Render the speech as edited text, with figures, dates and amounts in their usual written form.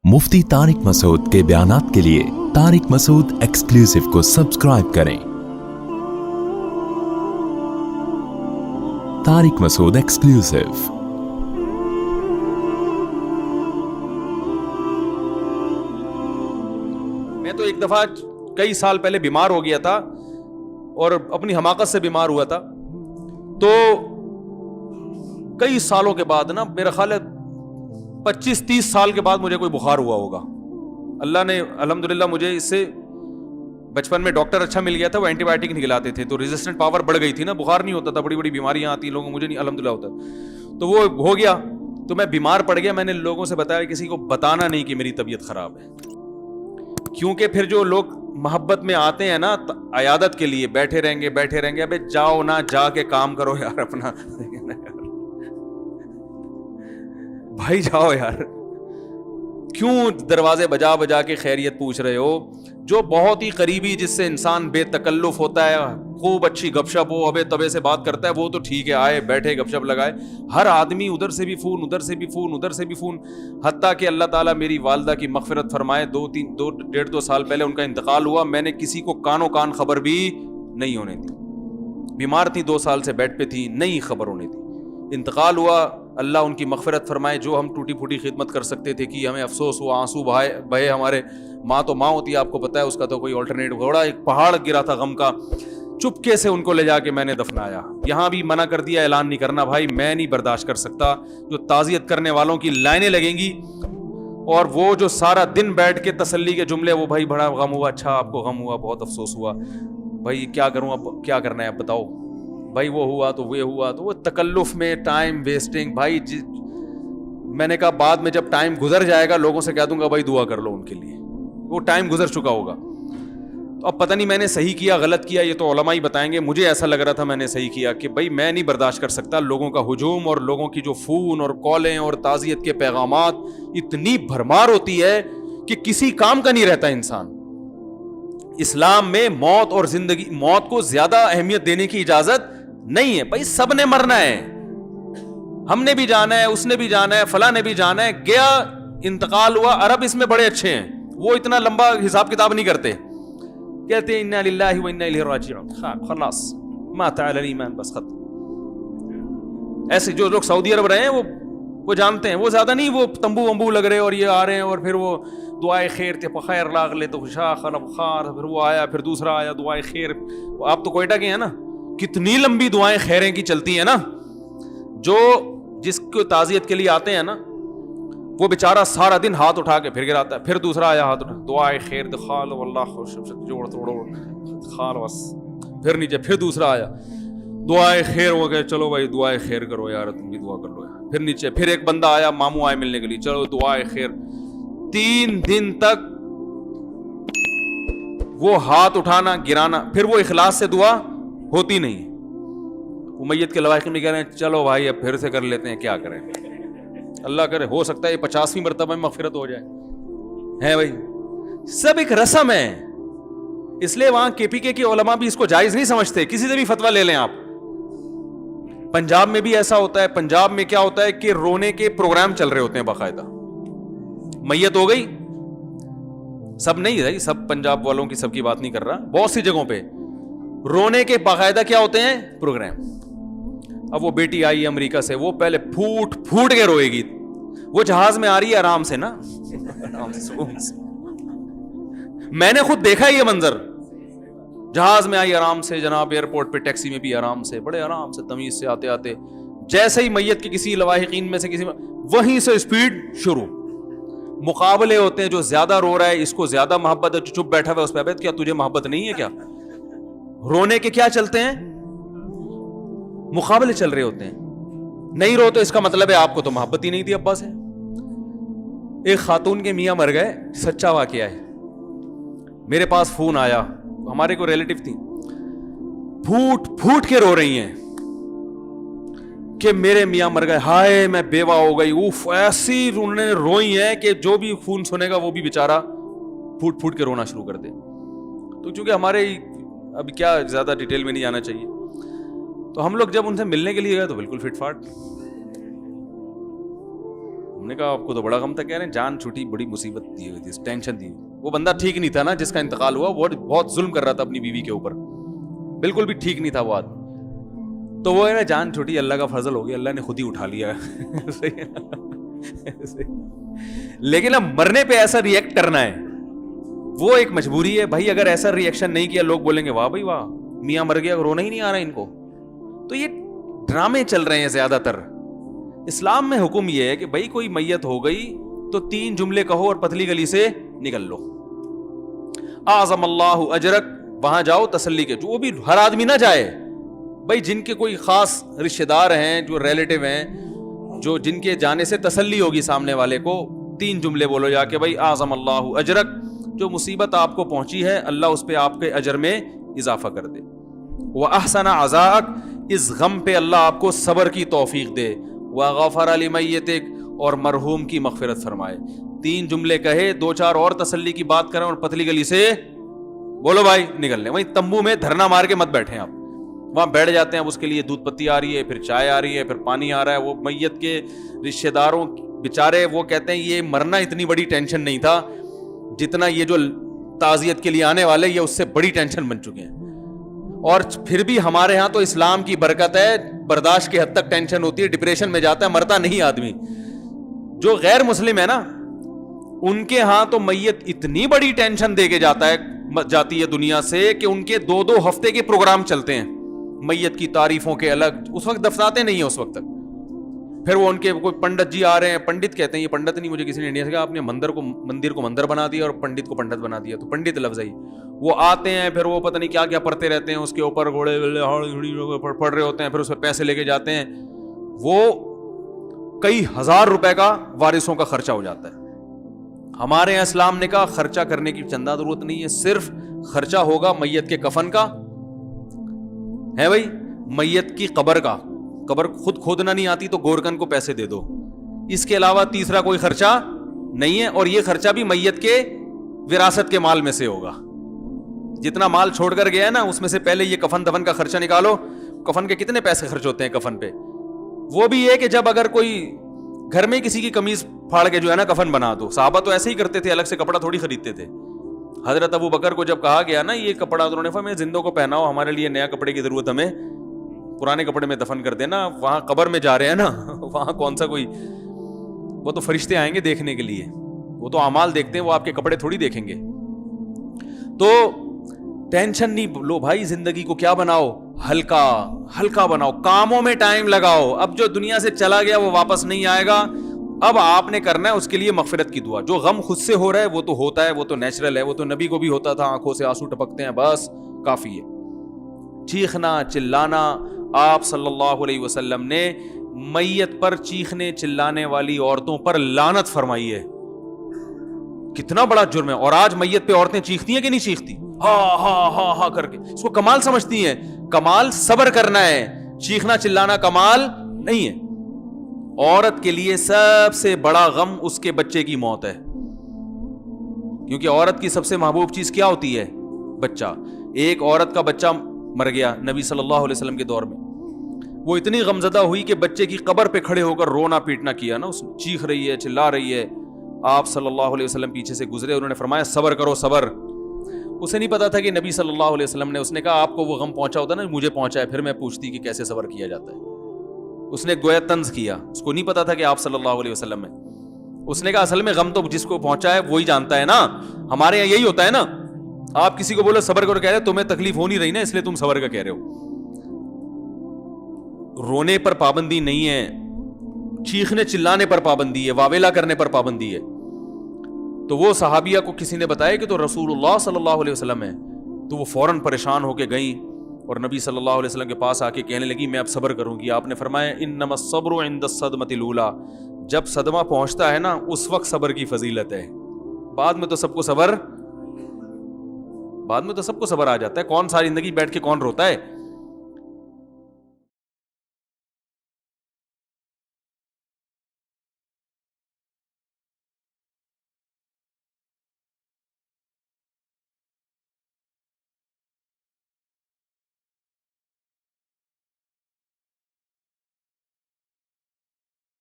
मुफ्ती तारिक मसूद के बयानात के लिए तारिक मसूद एक्सक्लूसिव को सब्सक्राइब करें। तारिक मसूद एक्सक्लूसिव। मैं तो एक दफा कई साल पहले बीमार हो गया था और अपनी हमाकत से बीमार हुआ था। तो कई सालों के बाद ना, मेरा ख्याल है 25-30 साल के बाद मुझे कोई बुखार हुआ होगा। अल्लाह ने अल्हम्दुलिल्लाह मुझे इससे, बचपन में डॉक्टर अच्छा मिल गया था, वो एंटीबायोटिक नहीं खिलाते थे, तो रेजिस्टेंट पावर बढ़ गई थी ना, बुखार नहीं होता था, बड़ी बड़ी बीमारियां आती लोगों, मुझे नहीं अल्हम्दुलिल्लाह होता। तो वो हो गया, तो मैं बीमार पड़ गया। मैंने लोगों से बताया, किसी को बताना नहीं कि मेरी तबीयत खराब है, क्योंकि फिर जो लोग मोहब्बत में आते हैं ना अयादत के लिए, बैठे रहेंगे, अबे जाओ ना, जाके काम करो यार अपना भाई जाओ यार, क्यों दरवाजे बजा बजा के खैरियत पूछ रहे हो? जो बहुत ही करीबी, जिससे इंसान बेतकल्लुफ होता है, खूब अच्छी गपशप हो, अबे तबे से बात करता है, वो तो ठीक है, आए बैठे गपशप लगाए। हर आदमी उधर से भी फोन, उधर से भी फोन, उधर से भी फोन। हत्ता कि अल्लाह ताला मेरी वालदा की मगफिरत फरमाए, 2 साल पहले उनका इंतकाल हुआ। मैंने किसी को कानो कान खबर भी नहीं होने दी। बीमार थी, 2 साल से बेड पे थी, नहीं खबर होने दी। इंतकाल हुआ, अल्लाह उनकी मगफिरत फरमाए। जो हम टूटी फूटी खिदमत कर सकते थे कि हमें अफसोस हुआ, आंसू बहे हमारे। माँ तो माँ होती है, आपको पता है, उसका तो कोई ऑल्टरनेटिव। घोड़ा एक पहाड़ गिरा था गम का, चुपके से उनको ले जाके मैंने दफनाया। यहाँ भी मना कर दिया, ऐलान नहीं करना भाई, मैं नहीं बर्दाश्त कर सकता। जो ताज़ियत करने वालों की लाइनें लगेंगी और वो जो सारा दिन बैठ के तसल्ली के जुमले, वो भाई बड़ा गम हुआ, अच्छा आपको गम हुआ, बहुत अफसोस हुआ, भाई क्या करूँ, अब क्या करना है, अब बताओ भाई, वो हुआ तो वे हुआ, तो वो तकल्लुफ में टाइम वेस्टिंग। भाई मैंने कहा बाद में जब टाइम गुजर जाएगा, लोगों से कह दूंगा भाई दुआ कर लो उनके लिए, वो टाइम गुजर चुका होगा। तो अब पता नहीं मैंने सही किया गलत किया, ये तो उलमा ही बताएंगे। मुझे ऐसा लग रहा था मैंने सही किया कि भाई मैं नहीं बर्दाश्त कर सकता लोगों का हुजूम और लोगों की जो फोन और कॉलें और ताज़ियत के पैगामात, इतनी भरमार होती है कि किसी काम का नहीं रहता इंसान। इस्लाम में मौत और जिंदगी, मौत को ज्यादा अहमियत देने की इजाजत नहीं है। भाई सबने मरना है, हमने भी जाना है, उसने भी जाना है, फला ने भी जाना है। गया, इंतकाल हुआ। अरब इसमें बड़े अच्छे हैं, वो इतना लंबा हिसाब किताब नहीं करते। कहते हैं इन्ना लिल्लाहि व इन्ना इलैहि राजिऊन, खलास माता अल ईमान, बस खत्म। ऐसे जो लोग सऊदी अरब रहे हैं वो जानते हैं, वो ज्यादा नहीं, वो तंबू वंबू लग रहे और ये आ रहे हैं, और फिर वो दुआए खैर ते खैर लाग ले तो खुशाख बुखार, फिर वो आया, फिर दूसरा आया, दुआए खैर। आप तो कोयटा के हैं ना, कितनी लंबी दुआएं खैरें की चलती हैं ना। जो जिसको ताज़ियत के लिए आते हैं ना, वो बेचारा सारा दिन हाथ उठा के फिर गिराता है, फिर दूसरा आया, हाथ उठा, दुआए खैर खाल वल्लाह खुश जोड़ तोड़ो खाल, बस फिर नीचे, फिर दूसरा आया, दुआए खैर हो गए, चलो भाई दुआए खैर करो यार, तुम भी दुआ कर लो यार। फिर नीचे, फिर एक बंदा आया, मामू आए मिलने के लिए, चलो दुआए खैर। 3 दिन तक वो हाथ उठाना गिराना, फिर वो इखलास से दुआ होती नहीं है। उमैयत के लवाहिक में कह रहे हैं चलो भाई अब फिर से कर लेते हैं, क्या करें, अल्लाह करे हो सकता है ये 50वीं मरतबा में मगफिरत हो जाए, है भाई। सब एक रस्म है, इसलिए वहां केपीके के उलमा भी इसको जायज नहीं समझते। किसी से भी फतवा ले लें आप। पंजाब में भी ऐसा होता है। पंजाब में क्या होता है कि रोने के प्रोग्राम चल रहे होते हैं बाकायदा। मैयत हो गई, सब नहीं भाई, सब पंजाब वालों की सबकी बात नहीं कर रहा, बहुत सी जगहों पे रोने के बाकायदा क्या होते हैं प्रोग्राम। अब वो बेटी आई अमेरिका से, वो पहले फूट फूट के रोएगी। वो जहाज में आ रही है आराम से ना, आराम से। मैंने खुद देखा ये मंजर, जहाज में आई आराम से, जनाब एयरपोर्ट पे टैक्सी में भी आराम से, बड़े आराम से तमीज से आते आते, जैसे ही मैयत के किसी लवाहिकीन में से किसी में, वहीं से स्पीड शुरू। मुकाबले होते हैं, जो ज्यादा रो रहा है इसको ज्यादा मोहब्बत है, जो चुप बैठा हुआ है उस पर, क्या तुझे मोहब्बत नहीं है क्या? रोने के क्या चलते हैं, मुकाबले चल रहे होते हैं। नहीं रो तो इसका मतलब है आपको तो मोहब्बत ही नहीं थी अब्बा से। एक खातून के मियां मर गए, सच्चा वाकया है। मेरे पास फोन आया, हमारे को रिलेटिव थी, फूट फूट के रो रही हैं कि मेरे मियां मर गए, हाय मैं बेवा हो गई। उफ, ऐसी उन्होंने रोई है कि जो भी खून सुनेगा वो भी बेचारा फूट फूट के रोना शुरू कर दे। तो चूंकि हमारे, अभी क्या ज्यादा डिटेल में नहीं जाना चाहिए, तो हम लोग जब उनसे मिलने के लिए गए तो बिल्कुल फिटफाट, ہم نے کہا آپ کو تو بڑا غم تھا. کہہ رہے ہیں جان چھوٹی, بڑی مصیبت دی ہوئی تھی, ٹینشن دی. وہ بندہ ٹھیک نہیں تھا نا جس کا انتقال ہوا, وہ بہت ظلم کر رہا تھا اپنی بیوی کے اوپر, بالکل بھی ٹھیک نہیں تھا وہ آدمی. تو وہ ہے جان چھوٹی, اللہ کا فضل ہو گیا, اللہ نے خود ہی اٹھا لیا. لیکن اب مرنے پہ ایسا ریئیکٹ کرنا ہے وہ ایک مجبوری ہے بھائی. اگر ایسا ریئیکشن نہیں کیا لوگ بولیں گے واہ بھائی واہ, میاں مر گیا, رونا ہی نہیں آ رہا ان کو. تو یہ ڈرامے چل رہے ہیں زیادہ تر. اسلام میں حکم یہ ہے کہ بھائی کوئی میت ہو گئی تو 3 جملے کہو اور پتلی گلی سے نکل لو. اعظم اللہ اجرک, وہاں جاؤ تسلی کے. جو بھی ہر آدمی نہ جائے بھائی, جن کے کوئی خاص رشتہ دار ہیں, جو ریلیٹو ہیں, جو جن کے جانے سے تسلی ہوگی سامنے والے کو, 3 جملے بولو جا کے بھائی اعظم اللہ اجرک, جو مصیبت آپ کو پہنچی ہے اللہ اس پہ آپ کے اجر میں اضافہ کر دے. وَأَحْسَنَ عَزَاءَک, اس غم پہ اللہ آپ کو صبر کی توفیق دے. وَغَفَرَ لِمَيِّتِک, اور مرحوم کی مغفرت فرمائے. 3 جملے کہے, 2-4 اور تسلی کی بات کریں اور پتلی گلی سے بولو بھائی نکل لیں. وہیں تمبو میں دھرنا مار کے مت بیٹھیں آپ, وہاں بیٹھ جاتے ہیں. اب اس کے لیے دودھ پتی آ رہی ہے, پھر چائے آ رہی ہے, پھر پانی آ رہا ہے. وہ میت کے رشتہ داروں بےچارے وہ کہتے ہیں یہ مرنا اتنی بڑی ٹینشن نہیں تھا جتنا یہ جو تعزیت کے لیے آنے والے یہ اس سے بڑی ٹینشن بن چکے ہیں. اور پھر بھی ہمارے ہاں تو اسلام کی برکت ہے, برداشت کی حد تک ٹینشن ہوتی ہے, ڈپریشن میں جاتا ہے, مرتا نہیں آدمی. جو غیر مسلم ہے نا ان کے ہاں تو میت اتنی بڑی ٹینشن دے کے جاتی ہے دنیا سے کہ ان کے 2 ہفتے کے پروگرام چلتے ہیں میت کی تعریفوں کے الگ. اس وقت دفناتے نہیں ہیں اس وقت تک. پھر وہ ان کے کوئی پنڈت جی آ رہے ہیں, پنڈت کہتے ہیں, یہ پنڈت نہیں, مجھے کسی نے انڈیا سے کہا آپ نے مندر کو مندر بنا دیا اور پنڈت کو پنڈت بنا دیا. تو پنڈت لفظ ہے. وہ آتے ہیں, پھر وہ پتہ نہیں کیا کیا پڑھتے رہتے ہیں, اس کے اوپر گھوڑے پڑھ رہے ہوتے ہیں, پھر اس پہ پیسے لے کے جاتے ہیں. وہ کئی ہزار روپے کا وارثوں کا خرچہ ہو جاتا ہے. ہمارے یہاں اسلام نے کہا خرچہ کرنے کی چندہ ضرورت نہیں ہے, صرف خرچہ ہوگا میت کے کفن کا ہے بھائی, میت کی قبر کا. قبر خود کھودنا نہیں آتی تو گورکن کو پیسے دے دو. اس کے علاوہ تیسرا کوئی خرچہ نہیں ہے, اور یہ خرچہ بھی میت کے وراثت کے مال میں سے ہوگا. جتنا مال چھوڑ کر گیا ہے نا اس میں سے پہلے یہ کفن دفن کا خرچہ نکالو. کفن کے کتنے پیسے خرچ ہوتے ہیں کفن پہ؟ وہ بھی یہ کہ جب اگر کوئی گھر میں کسی کی قمیض پھاڑ کے جو ہے نا کفن بنا دو. صحابہ تو ایسے ہی کرتے تھے, الگ سے کپڑا تھوڑی خریدتے تھے. حضرت ابو بکر کو جب کہا گیا نا یہ کپڑا, انہوں نے فرمایا زندوں کو پہناؤ, ہمارے لیے نیا کپڑے کی ضرورت, ہمیں پرانے کپڑے میں دفن کر دینا. وہاں قبر میں جا رہے ہیں نا, وہاں کون سا کوئی, وہ تو فرشتے آئیں گے دیکھنے کے لیے, وہ تو اعمال دیکھتے ہیں, وہ آپ کے کپڑے تھوڑی دیکھیں گے. تو ٹینشن نہیں لو بھائی, زندگی کو کیا بناؤ, ہلکا ہلکا بناؤ, کاموں میں ٹائم لگاؤ. اب جو دنیا سے چلا گیا وہ واپس نہیں آئے گا. اب آپ نے کرنا ہے اس کے لیے مغفرت کی دعا. جو غم خود سے ہو رہا ہے وہ تو ہوتا ہے, وہ تو نیچرل ہے, وہ تو نبی کو بھی ہوتا تھا, آنکھوں سے آنسو ٹپکتے ہیں, بس کافی ہے. چیخنا چلانا, آپ صلی اللہ علیہ وسلم نے میت پر چیخنے چلانے والی عورتوں پر لعنت فرمائی ہے. کتنا بڑا جرم ہے. اور آج میت پہ عورتیں چیختی ہیں کہ نہیں چیختی, ہاں ہاں ہاں ہاں کر کے, اس کو کمال سمجھتی ہیں. کمال صبر کرنا ہے, چیخنا چلانا کمال نہیں ہے. عورت کے لیے سب سے بڑا غم اس کے بچے کی موت ہے, کیونکہ عورت کی سب سے محبوب چیز کیا ہوتی ہے؟ بچہ. ایک عورت کا بچہ مر گیا نبی صلی اللہ علیہ وسلم کے دور میں, وہ اتنی غمزدہ ہوئی کہ بچے کی قبر پہ کھڑے ہو کر رونا پیٹنا کیا نا, اس نے چیخ رہی ہے, چلا رہی ہے. آپ صلی اللہ علیہ وسلم پیچھے سے گزرے, انہوں نے فرمایا صبر کرو صبر. اسے نہیں پتا تھا کہ نبی صلی اللہ علیہ وسلم نے, اس نے کہا آپ کو وہ غم پہنچا ہوتا نا, مجھے پہنچا ہے, پھر میں پوچھتی کہ کیسے صبر کیا جاتا ہے. اس نے گویا طنز کیا, اس کو نہیں پتا تھا کہ آپ صلی اللہ علیہ وسلم میں. اس نے کہا اصل میں غم تو جس کو پہنچا ہے وہی جانتا ہے نا, ہمارے یہاں یہی ہوتا ہے نا. آپ کسی کو بولو صبر کرو, کہہ رہے تمہیں تکلیف ہو نہیں رہی نا اس لیے تم صبر کا کہہ رہے ہو. رونے پر پابندی نہیں ہے, چیخنے چلانے پر پابندی ہے, واویلا کرنے پر پابندی ہے. تو وہ صحابیہ کو کسی نے بتایا کہ تو رسول اللہ صلی اللہ علیہ وسلم ہے, تو وہ فوراً پریشان ہو کے گئیں اور نبی صلی اللہ علیہ وسلم کے پاس آ کے کہنے لگی میں اب صبر کروں گی. آپ نے فرمایا انما الصبر عند الصدمۃ الاولى, جب صدمہ پہنچتا ہے نا اس وقت صبر کی فضیلت ہے, بعد میں تو سب کو صبر آ جاتا ہے. کون ساری زندگی بیٹھ کے کون روتا ہے؟